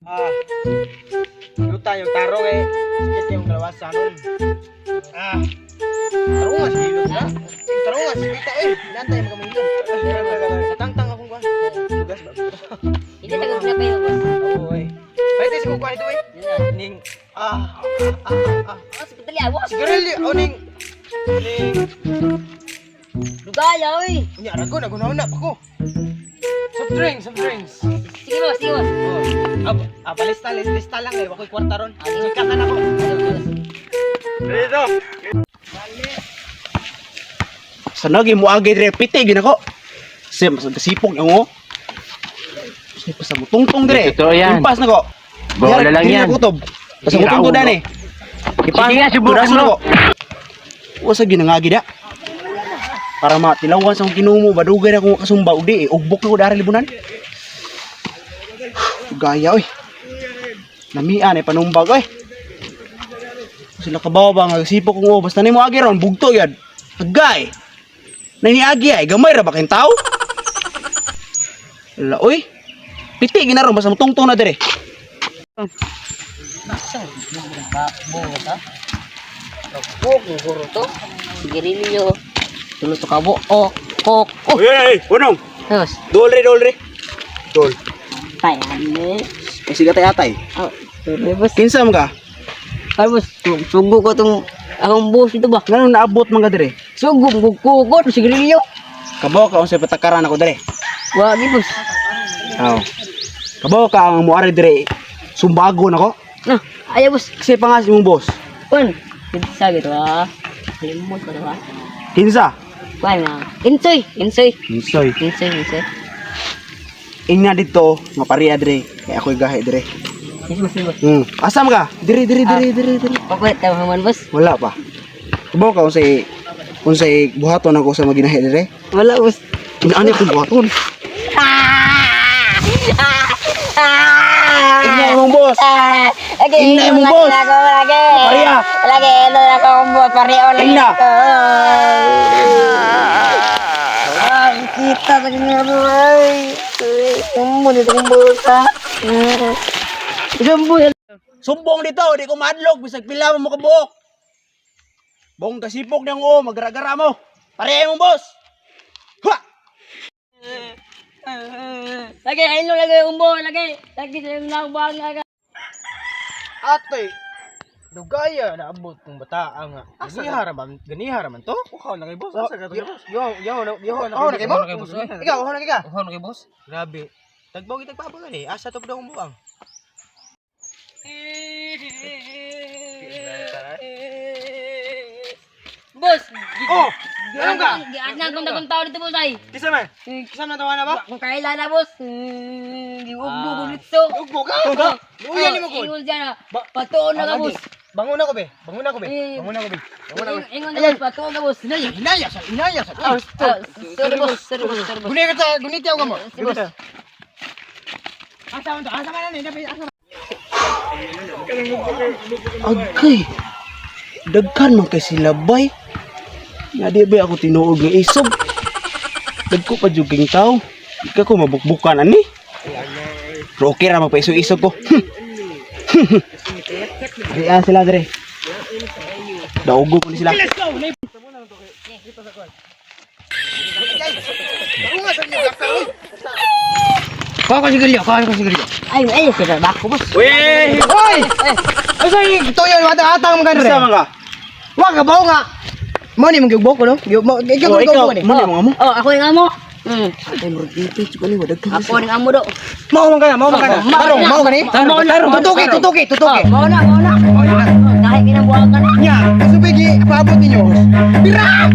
Ah, luta yung tarong eh. Sakit yung kalawasan nun. Ah, tarong nga si Hilot na. Tarong nga si Kita eh. Nantay mo kami Hilot. Natangtang akong kuhan. Tugas ba? Hindi tagal na kayo, boss. Oo eh. Pwede si kukuhan ito eh. Ning, Hospital ya, boss. sigarilyo. O ning, Dugaya, oy. Ini arago, nagunaw-na pa ko. Soft drinks, soft drinks. Sige, boss, sige, boss. Lista lang eh. Wako'y kwarta ron. Ah, sige. Sika ka na ko. Dito. Sanagi mo agay dire piti gina ko. Sipog yung Sipa sa mo tungtong dire. Totoo yan. Impas na ko. Bola lang yan. Kutob. Basta mo tungtong dani. Ipas. Sige nga, subukan Tudaso na mo. ko. Usa ginangagi da. Para matilawan sa kinumo badugay na kung kasumba udi ugbok na ko dari libunan. Gaya oy. Namian ay panumbag oy. Sila kabawa ba nga sipok ko basta ni mo agi ron bugto yad. Agay. Naniagi ay gamay ra ba kayong tao? Wala oy. Piti ginaron basta mo tungtong na dire. Guro to. Sigarilyo. Tulo to kabo. Oh. Hey, unong. Boss. Dolre. Dol. Tayan eh. Ay siga tay atay. Oh, tuloy, boss. Kinsa mo ka? Ay, boss. Sugo ko tong akong boss ito ba? Nganong naabot man ka dire? Sugo, gugugot, sigarilyo. Kabaw ka unsay patakaran ako dire. Wagi, boss. Aw. Kabaw ka ang muari dire. Sumbago nako. Nah, ayo, boss. Kasi pa nga si mong boss. Pun. Kinsa gitu ah. Limot ko na ba? Kinsa? Kuan na. Insoy. Kinsoy. Ingna dito mapariya dire. Kaya ako'y gahe dire. Boss. Asa mo ka? Dire. Pakulit tayo haman, boss. Wala pa. Kabaw ka unsay buhaton ako sa maginahe dire. Wala, boss. Inaani ko buhaton. Ingna mong boss. Lagi. Ingna mong boss. Lagi. Pariya. Lagi ito na ko buat pariya ulit. Ingna. Kita lagi ngaruh. Kamu dito kong bulsa. Isang Sumbong dito, di ko madlog bisag pila mo kabuok. Bong kasipok niyang magragara mo. Pariya mong boss. Ha! Lagi, hello lagi umbo lagi. Lagi sa nabang aga. Ate, dugaya naabot ng bata nga. Ganihara man to? Uhaw na kay boss. Asa ka to, boss? Yo na kay boss. Ikaw, uhaw na ka. Uhaw na kay boss. Grabe. Tagbaw kita papagan eh. Asa to daw umuang. Bos. Oh, anong ka? Giatna kong dagong tao dito, boss ay. Kisa man? Kisa man tawa na ba? Kung kailan na, boss. Giugbo ko dito. Ugbo ka? Uyan ni mo ko. Ingon siya na. Patuon na ka, boss. Bangun ako be. Ingon na, boss. Patuon ka, boss. Inaya sa. Sorry, boss. Guniti ako mo. Si boss. Asa man na ni, asa man. Agay. Daghan man kay sila bay. Nga di ba ako tinuod nga isog. Dagko pa juging tao. Ika ko mabukbukan ani. Pero okay ra magpaiso-isog ko. Diyan sila dire. Daugo ko ni sila. Kau ko sigarilyo. Ay, sila ba ako, boss? Weh, hoy! Asa yung tuyo atang mga dire? Sama ka? Wa ka bawo nga. Mo ni mong gigbok ko no? Ikaw, ni. muna mga mo. Oh, ako yung amo. Ay, murag dito, chuka ni wadag ka. Ako yung amo do. Mau ka na. Tarong, mau ka ni? Tutuki. Mau na. Dahil kinabuhan ka na. Nya, kasubigi paabot ninyo. Bira!